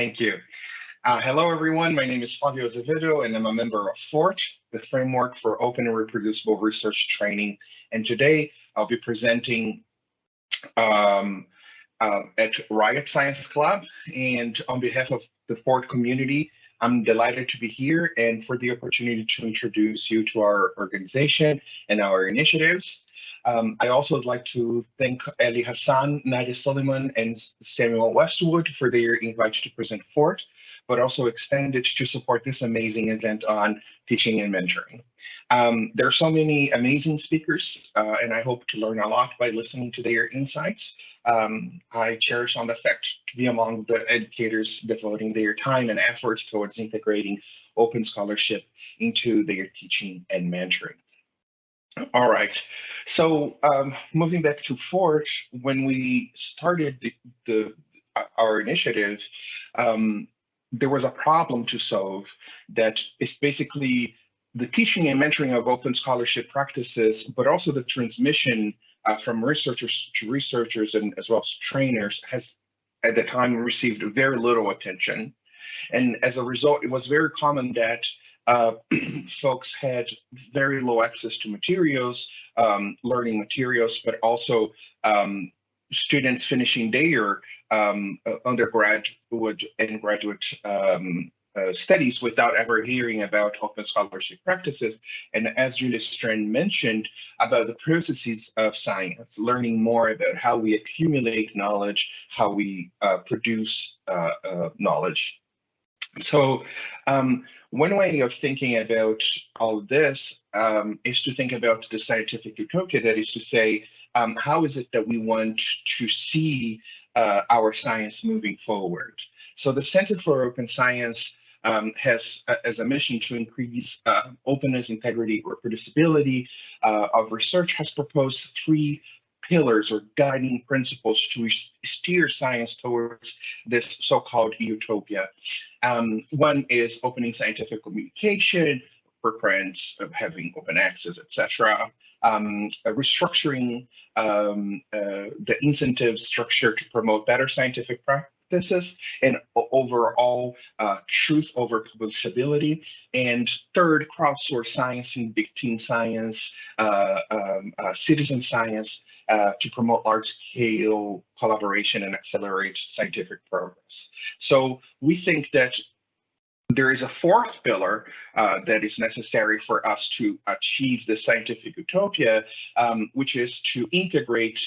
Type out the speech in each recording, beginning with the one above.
Thank you. Hello, everyone. My name is Flavio Azevedo, and I'm a member of FORRT, the Framework for Open and Reproducible Research Training. And today I'll be presenting um, at Riot Science Club. And on behalf of the FORRT community, I'm delighted to be here and for the opportunity to introduce you to our organization and our initiatives. I also would like to thank Ali Hassan, Nadia Suleiman, and Samuel Westwood for their invite to present FORRT, but also extend it to support this amazing event on teaching and mentoring. There are so many amazing speakers, and I hope to learn a lot by listening to their insights. I cherish on the fact to be among the educators devoting their time and efforts towards integrating open scholarship into their teaching and mentoring. All right. So moving back to FORRT, when we started our initiative, there was a problem to solve that is basically the teaching and mentoring of open scholarship practices, but also the transmission from researchers to researchers and as well as trainers has at the time received very little attention. And as a result, it was very common that folks had very low access to materials, learning materials, but also students finishing their undergraduate and graduate studies without ever hearing about open scholarship practices. And as Julia Strand mentioned about the processes of science, learning more about how we accumulate knowledge, how we produce knowledge. So one way of thinking about all of this is to think about the scientific utopia, that is to say, how is it that we want to see our science moving forward? So the Center for Open Science has as a mission to increase openness, integrity, reproducibility of research, has proposed three pillars or guiding principles to steer science towards this so-called utopia. One is opening scientific communication, preference of having open access, etc. Restructuring the incentive structure to promote better scientific practices, and overall truth over publishability. And third, crowdsource science and big team science, citizen science, to promote large-scale collaboration and accelerate scientific progress. So we think that there is a fourth pillar that is necessary for us to achieve the scientific utopia, which is to integrate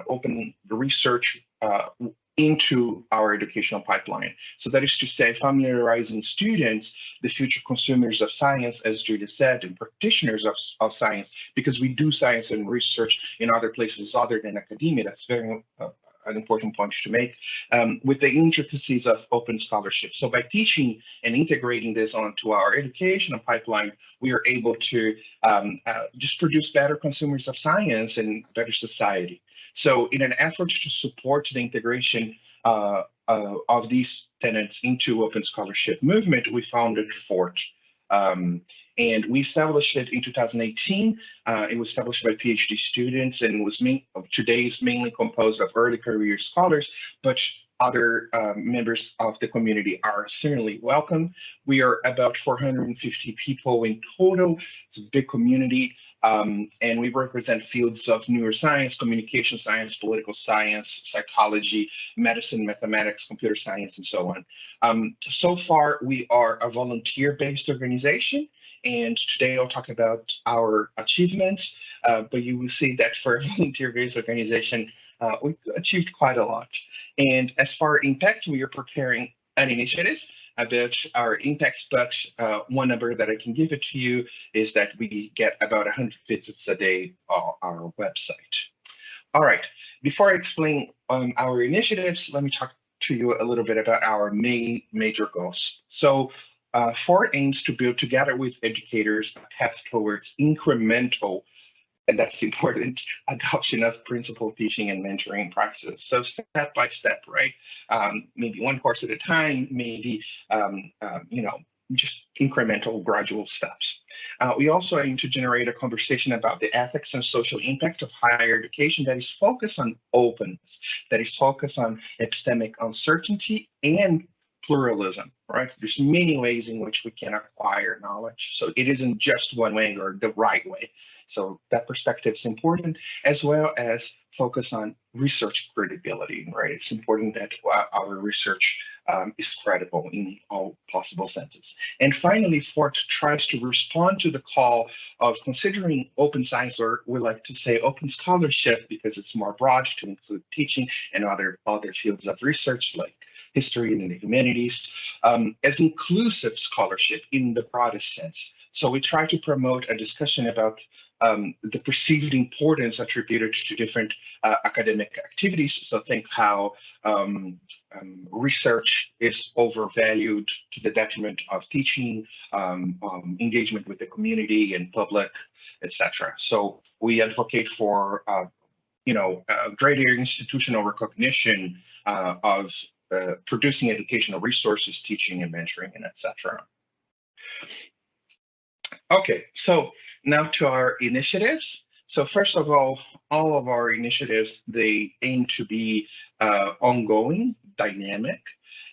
open research into our educational pipeline. So that is to say, familiarizing students, the future consumers of science, as Julia said, and practitioners of science, because we do science and research in other places other than academia. That's very an important point to make, with the intricacies of open scholarship. So by teaching and integrating this onto our educational pipeline, we are able to just produce better consumers of science and a better society. So in an effort to support the integration of these tenets into open scholarship movement, we founded FORRT. And we established it in 2018. It was established by PhD students and was today is mainly composed of early career scholars, but other members of the community are certainly welcome. We are about 450 people in total. It's a big community. And we represent fields of neuroscience, communication science, political science, psychology, medicine, mathematics, computer science, and so on. So far, we are a volunteer-based organization, and today I'll talk about our achievements, but you will see that for a volunteer-based organization, we achieved quite a lot. And as far as impact, we are preparing an initiative about our impacts, but one number that I can give it to you is that we get about 100 visits a day on our website. All right, before I explain our initiatives, let me talk to you a little bit about our major goals. So FORRT aims to build together with educators a path towards incremental, and that's important, adoption of principled teaching and mentoring practices. So step by step, right? Maybe one course at a time, maybe, just incremental, gradual steps. We also aim to generate a conversation about the ethics and social impact of higher education that is focused on openness, that is focused on epistemic uncertainty and pluralism, right? There's many ways in which we can acquire knowledge. So it isn't just one way or the right way. So that perspective is important, as well as focus on research credibility, right? It's important that our research is credible in all possible senses. And finally, FORRT tries to respond to the call of considering open science, or we like to say open scholarship, because it's more broad to include teaching and other fields of research like history and the humanities, as inclusive scholarship in the broadest sense. So we try to promote a discussion about the perceived importance attributed to different academic activities. So think how research is overvalued to the detriment of teaching, engagement with the community and public, etc. So we advocate for greater institutional recognition of producing educational resources, teaching and mentoring, and etc. Okay, so now to our initiatives. So first of all of our initiatives, they aim to be ongoing, dynamic,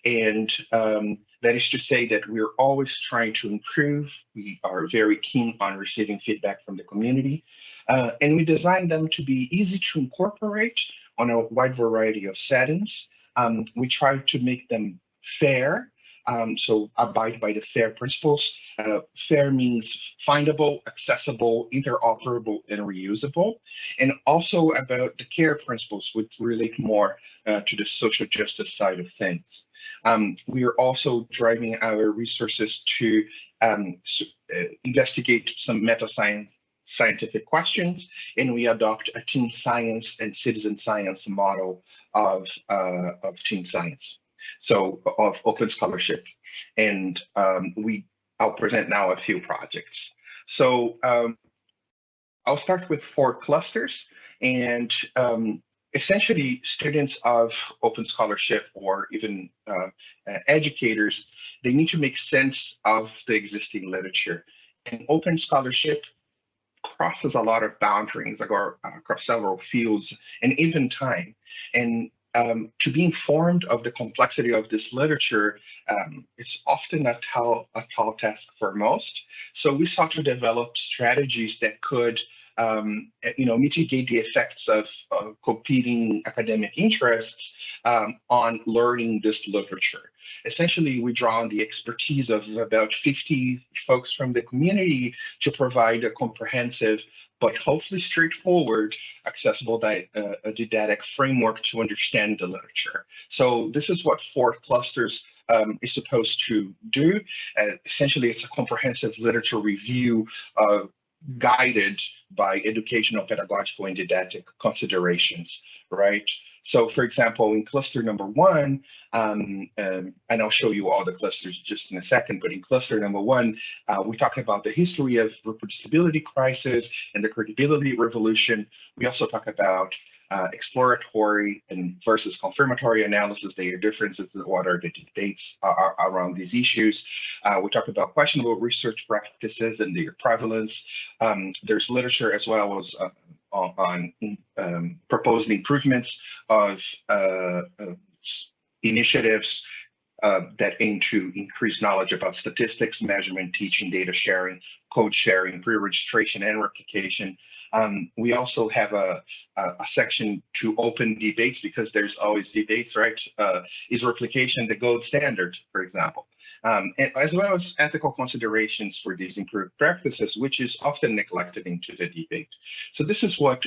and that is to say that we're always trying to improve. We are very keen on receiving feedback from the community, and we design them to be easy to incorporate on a wide variety of settings. We try to make them fair, so abide by the FAIR principles. FAIR means findable, accessible, interoperable, and reusable. And also about the CARE principles, which relate more to the social justice side of things. We are also driving our resources to investigate some scientific questions, and we adopt a team science and citizen science model of team science. So of open scholarship, and I'll present now a few projects. So I'll start with 4 clusters, and essentially students of open scholarship or even educators, they need to make sense of the existing literature. And open scholarship crosses a lot of boundaries across several fields and even time. And to be informed of the complexity of this literature, it's often a tall task for most. So we sought to develop strategies that could mitigate the effects of competing academic interests on learning this literature. Essentially, we draw on the expertise of about 50 folks from the community to provide a comprehensive but hopefully straightforward, accessible didactic framework to understand the literature. So this is what 4 clusters is supposed to do. Essentially, it's a comprehensive literature review guided by educational, pedagogical, and didactic considerations, right? So for example, in cluster number 1, and I'll show you all the clusters just in a second, but in cluster number 1, we talk about the history of reproducibility crisis and the credibility revolution. We also talk about exploratory and versus confirmatory analysis, their differences, what are the debates around these issues. We talk about questionable research practices and their prevalence. There's literature as well as on proposed improvements of initiatives that aim to increase knowledge about statistics, measurement, teaching, data sharing, code sharing, pre-registration, and replication. We also have a section to open debates, because there's always debates, right? Is replication the gold standard, for example? And as well as ethical considerations for these improved practices, which is often neglected into the debate. So this is what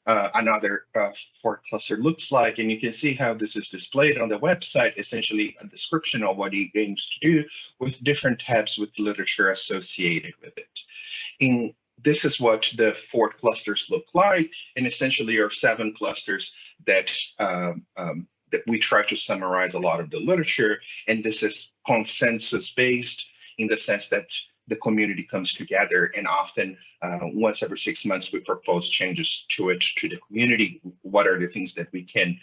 another FORRT cluster looks like, and you can see how this is displayed on the website, essentially a description of what it aims to do with different tabs with literature associated with it. This is what the 4 clusters look like, and essentially are 7 clusters that we try to summarize a lot of the literature, and this is consensus-based in the sense that the community comes together and often once every 6 months, we propose changes to it to the community. What are the things that we can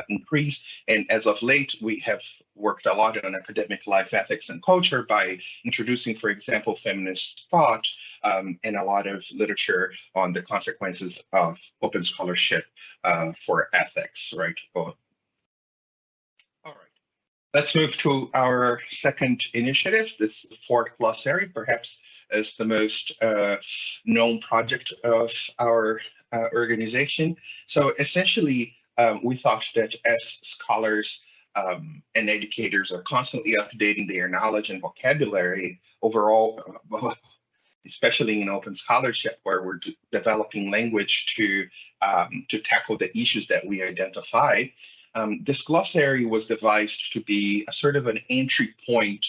increase? And as of late, we have worked a lot on academic life ethics and culture by introducing, for example, feminist thought and a lot of literature on the consequences of open scholarship for ethics, right? All right. Let's move to our second initiative, this FORRT glossary, perhaps as the most known project of our organization. So essentially, we thought that as scholars and educators are constantly updating their knowledge and vocabulary overall, especially in open scholarship, where we're developing language to tackle the issues that we identify. This glossary was devised to be a sort of an entry point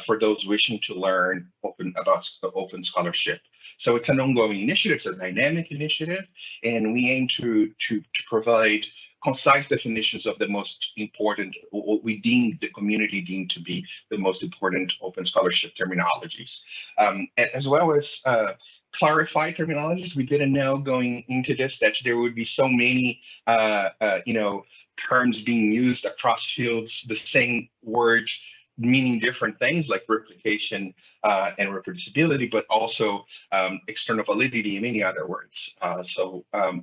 for those wishing to learn about open scholarship. So it's an ongoing initiative, it's a dynamic initiative, and we aim to provide concise definitions of the most important, what we deem, the community deemed to be the most important open scholarship terminologies, as well as clarify terminologies. We didn't know going into this that there would be so many, terms being used across fields, the same words meaning different things like replication and reproducibility, but also external validity and many other words.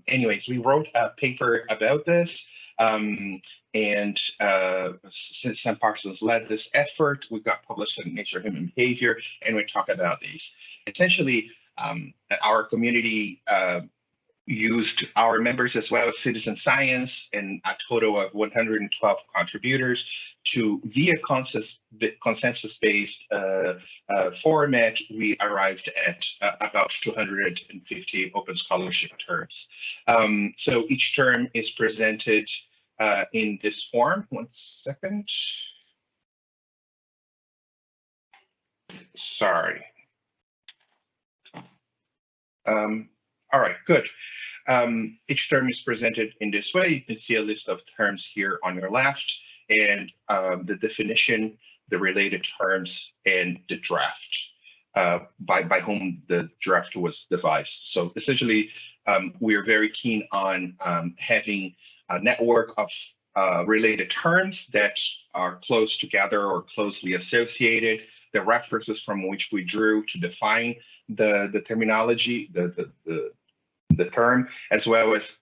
Anyways, we wrote a paper about this. And since Sam Parsons led this effort, we got published in Nature Human Behavior, and we talk about these. Essentially, our community used our members as well as citizen science and a total of 112 contributors to, via consensus-based format, we arrived at about 250 open scholarship terms. So each term is presented in this form. One second. Sorry. All right, good. Each term is presented in this way. You can see a list of terms here on your left, and the definition, the related terms, and the draft, by whom the draft was devised. So essentially, we are very keen on having a network of related terms that are close together or closely associated, the references from which we drew to define the terminology, the term, as well as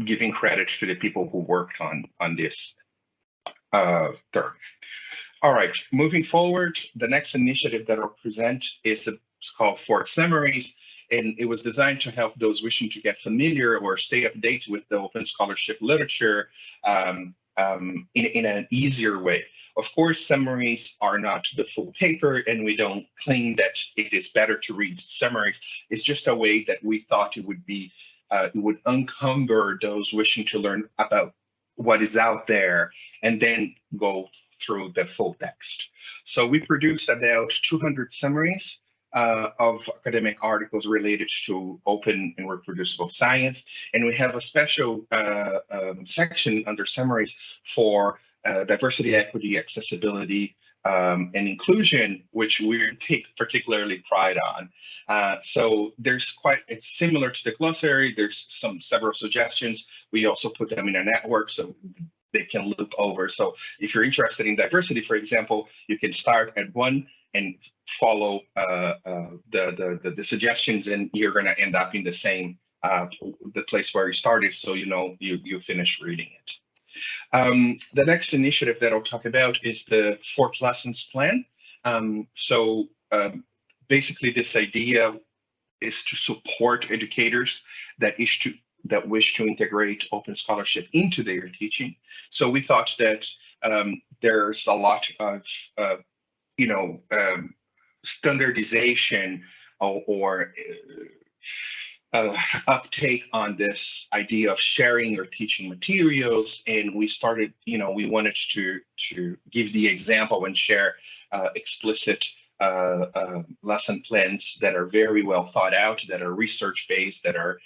giving credit to the people who worked on this term. All right, moving forward, the next initiative that I'll present is called FORRT Summaries, and it was designed to help those wishing to get familiar or stay updated with the open scholarship literature in an easier way. Of course, summaries are not the full paper, and we don't claim that it is better to read summaries. It's just a way that we thought it would be, it would encumber those wishing to learn about what is out there and then go through the full text. So we produced about 200 summaries of academic articles related to open and reproducible science. And we have a special section under summaries for diversity, equity, accessibility, and inclusion, which we take particularly pride on. So there's it's similar to the glossary. There's several suggestions. We also put them in a network so they can look over. So if you're interested in diversity, for example, you can start at one and follow the suggestions, and you're going to end up in the same the place where you started, so you finish reading it. The next initiative that I'll talk about is the FORRT Lessons Plan. Basically, this idea is to support educators that wish to integrate open scholarship into their teaching. So we thought that there's a lot of standardization or uptake on this idea of sharing or teaching materials, and we started, we wanted to give the example and share explicit lesson plans that are very well thought out, that are research-based, that are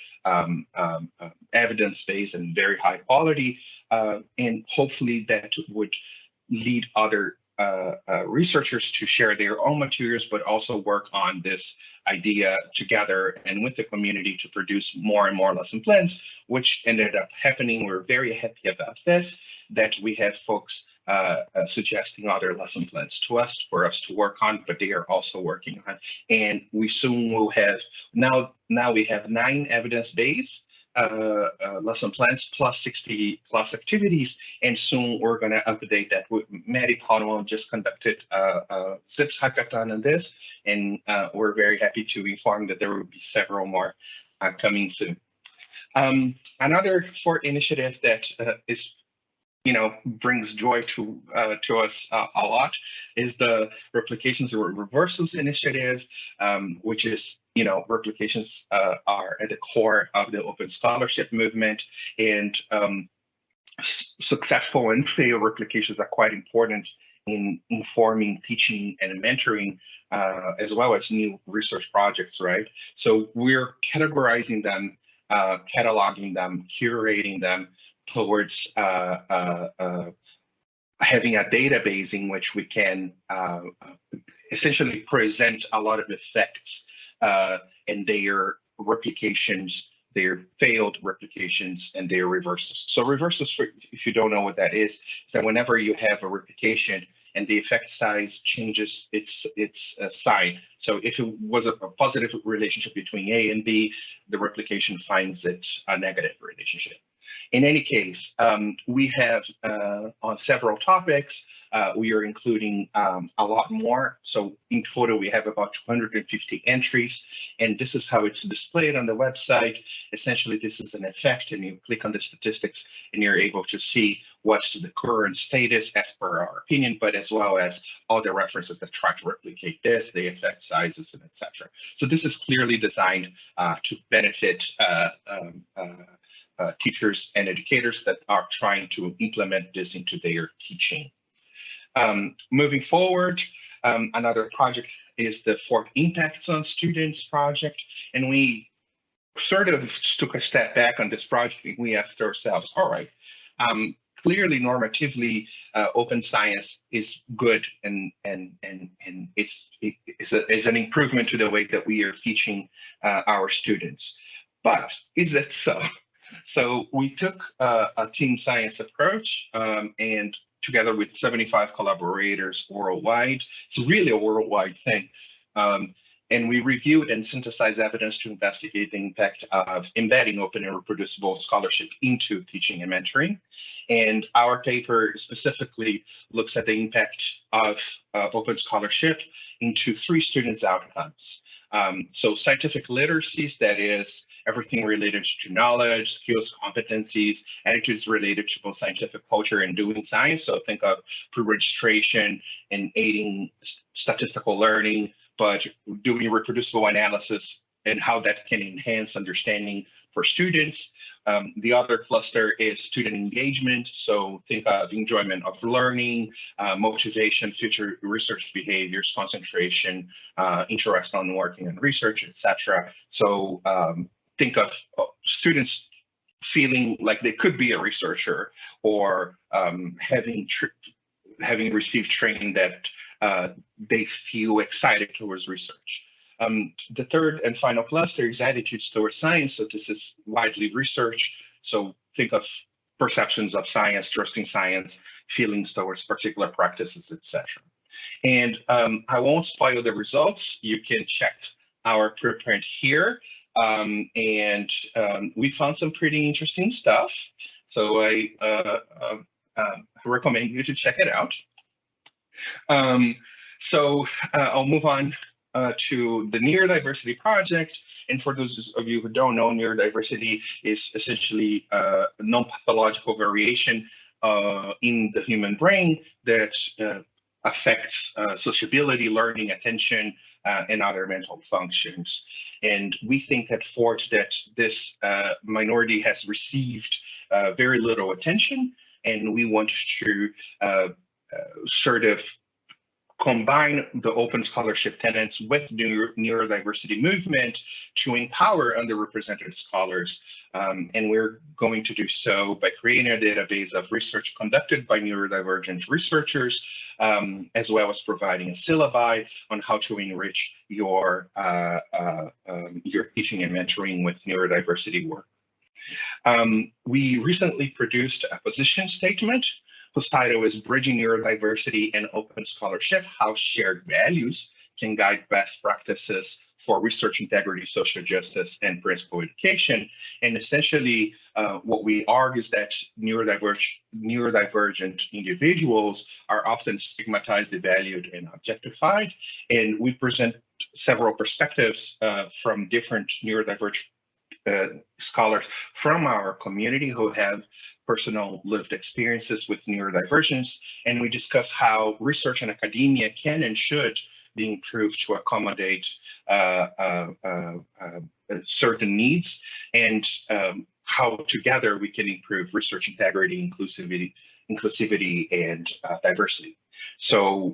evidence-based and very high quality, and hopefully that would lead other researchers to share their own materials, but also work on this idea together and with the community to produce more and more lesson plans, which ended up happening. We're very happy about this, that we have folks suggesting other lesson plans to us for us to work on, but they are also working on. And we soon will have, now we have 9 evidence-based lesson plans plus 60 plus activities, and soon we're going to update that. Maddie Conwell just conducted a SIPS hackathon on this, and we're very happy to inform that there will be several more coming soon. Another FORRT initiative that is, brings joy to us a lot is the Replications Reversals initiative, which is, replications are at the core of the open scholarship movement, and successful and failed replications are quite important in informing teaching and mentoring, as well as new research projects, right? So we're categorizing them, cataloging them, curating them towards having a database in which we can essentially present a lot of effects and their replications, their failed replications, and their reversals. So reversals, if you don't know what that is that whenever you have a replication and the effect size changes its sign. So if it was a positive relationship between A and B, the replication finds it a negative relationship. In any case, we have on several topics, we are including a lot more. So in total, we have about 250 entries, and this is how it's displayed on the website. Essentially, this is an effect, and you click on the statistics, and you're able to see what's the current status as per our opinion, but as well as all the references that try to replicate this, the effect sizes, and etc. So this is clearly designed to benefit teachers and educators that are trying to implement this into their teaching. Moving forward, another project is the FORRT Impacts on Students project, and we sort of took a step back on this project, and we asked ourselves, all right, clearly normatively, open science is good, and it's an improvement to the way that we are teaching our students. But is it so? So we took a team science approach, and together with 75 collaborators worldwide, it's really a worldwide thing. And we reviewed and synthesized evidence to investigate the impact of embedding open and reproducible scholarship into teaching and mentoring. And our paper specifically looks at the impact of open scholarship into 3 students' outcomes. So scientific literacies, that is everything related to knowledge, skills, competencies, attitudes related to both scientific culture and doing science. So think of pre-registration and aiding statistical learning, but doing reproducible analysis and how that can enhance understanding for students. The other cluster is student engagement. So think of enjoyment of learning, motivation, future research behaviors, concentration, interest on working and research, etc. So think of students feeling like they could be a researcher, or having received training that they feel excited towards research. The third and final cluster is attitudes towards science. So this is widely researched. So think of perceptions of science, trusting science, feelings towards particular practices, etc. And I won't spoil the results. You can check our preprint here. And we found some pretty interesting stuff. So I recommend you to check it out. So I'll move on to the Neurodiversity Project. And for those of you who don't know, neurodiversity is essentially a non-pathological variation in the human brain that affects sociability, learning, attention, and other mental functions. And we think at FORRT that this minority has received very little attention, and we want to sort of combine the open scholarship tenets with neurodiversity movement to empower underrepresented scholars. And we're going to do so by creating a database of research conducted by neurodivergent researchers, as well as providing a syllabi on how to enrich your teaching and mentoring with neurodiversity work. We recently produced a position statement whose title is Bridging Neurodiversity and Open Scholarship, How Shared Values Can Guide Best Practices for Research Integrity, Social Justice, and Principal Education. And essentially, what we argue is that neurodivergent individuals are often stigmatized, devalued, and objectified. And we present several perspectives from different neurodivergent scholars from our community who have personal lived experiences with neurodivergence, and we discuss how research and academia can and should be improved to accommodate certain needs, and how together we can improve research integrity, inclusivity, and diversity. So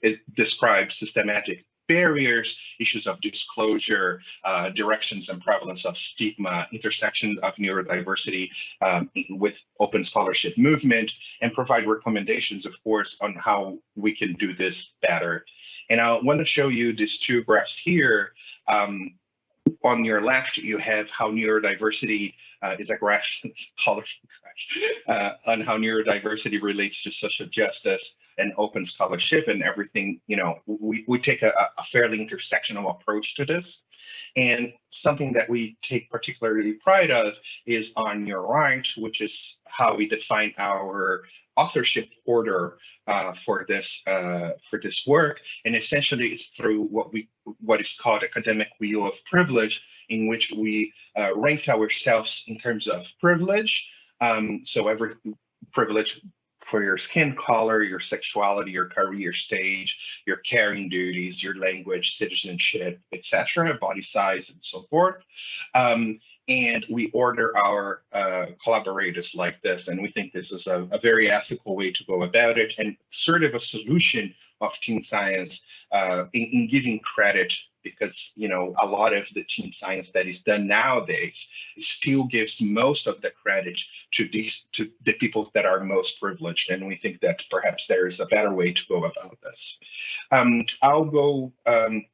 it describes systematic barriers, issues of disclosure, directions and prevalence of stigma, intersection of neurodiversity with open scholarship movement, and provide recommendations, of course, on how we can do this better. And I want to show you these two graphs here. On your left, you have how neurodiversity is a graph, on how neurodiversity relates to social justice and open scholarship and everything. You know, we take a fairly intersectional approach to this. And something that we take particularly pride of is on your right, which is how we define our authorship order for this work. And essentially, it's through what is called academic wheel of privilege, in which we rank ourselves in terms of privilege. So every privilege for your skin color, your sexuality, your career stage, your caring duties, your language, citizenship, etc., body size, and so forth. And we order our collaborators like this, and we think this is a very ethical way to go about it, and sort of a solution of teen science in giving credit, because a lot of the teen science that is done nowadays still gives most of the credit to the people that are most privileged, and we think that perhaps there is a better way to go about this. I'll go,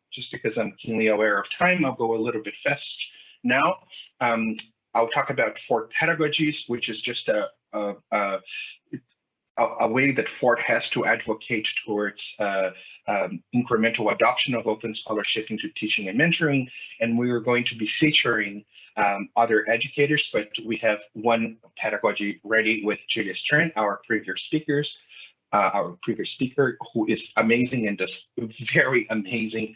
just because I'm keenly aware of time, I'll go a little bit fast now. I'll talk about FORRT pedagogies, which is just a way that FORRT has to advocate towards incremental adoption of open scholarship into teaching and mentoring. And we are going to be featuring other educators, but we have one pedagogy ready with Julia Strand, our previous speaker, who is amazing and does very amazing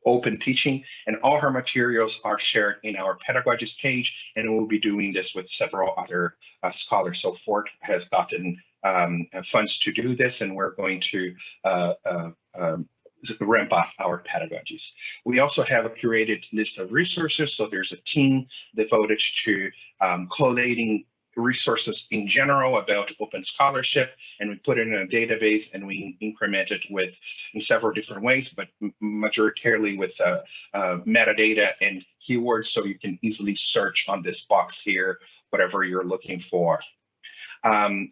open teaching, and all her materials are shared in our Pedagogies page, and we'll be doing this with several other scholars. So FORRT has gotten funds to do this, and we're going to ramp up our pedagogies. We also have a curated list of resources, so there's a team devoted to collating resources in general about open scholarship, and we put it in a database and we increment it in several different ways, but majoritarily with metadata and keywords, so you can easily search on this box here whatever you're looking for.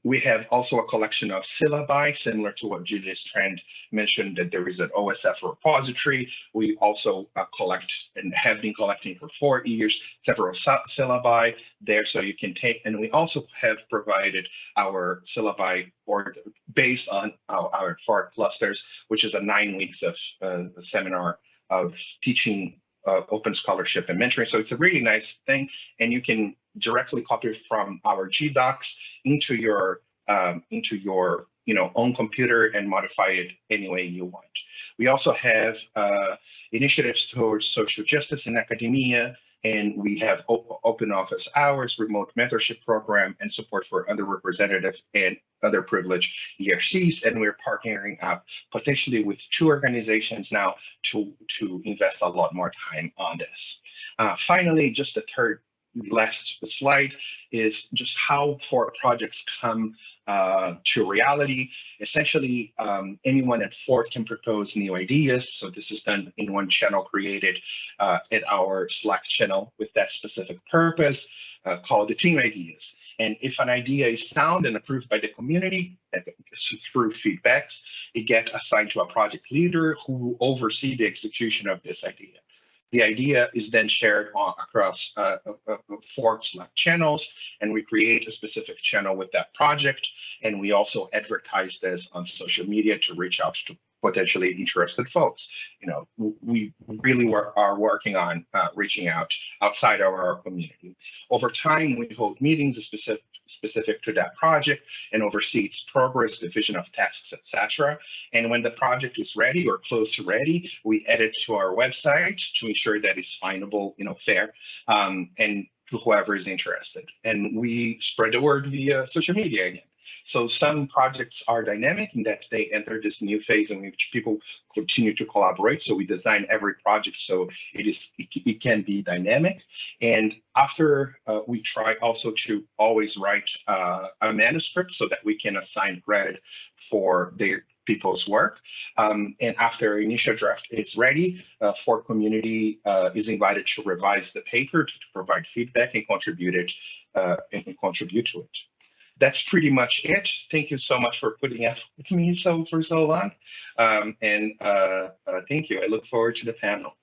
We have also a collection of syllabi, similar to what Julia Strand mentioned, that there is an OSF repository. We also collect and have been collecting for 4 years several syllabi there, so you can take, and we also have provided our syllabi based on our FORRT clusters, which is a 9 weeks of seminar of teaching open scholarship and mentoring. So it's a really nice thing, and you can directly copy from our GDocs into your own computer and modify it any way you want. We also have initiatives towards social justice in academia, and we have open office hours, remote mentorship program, and support for underrepresented and underprivileged ERCs. And we're partnering up potentially with 2 organizations now to invest a lot more time on this. Finally, just the last slide is just how FORRT projects come to reality. Essentially, anyone at FORRT can propose new ideas. So this is done in one channel created at our Slack channel with that specific purpose called the Team Ideas. And if an idea is sound and approved by the community through feedbacks, it gets assigned to a project leader who will oversee the execution of this idea. The idea is then shared across FORRT Slack channels, and we create a specific channel with that project. And we also advertise this on social media to reach out to potentially interested folks. You know, we really are working on reaching out outside of our community. Over time, we hold meetings specific to that project and oversee its progress, division of tasks, etc. And when the project is ready or close to ready, we add it to our website to ensure that it's findable, you know, fair, and to whoever is interested. And we spread the word via social media again. So some projects are dynamic in that they enter this new phase in which people continue to collaborate. So we design every project so it can be dynamic. And after we try also to always write a manuscript so that we can assign credit for their people's work. And after initial draft is ready, FORRT community is invited to revise the paper, to provide feedback and contribute to it. That's pretty much it. Thank you so much for putting up with me for so long. Thank you. I look forward to the panel.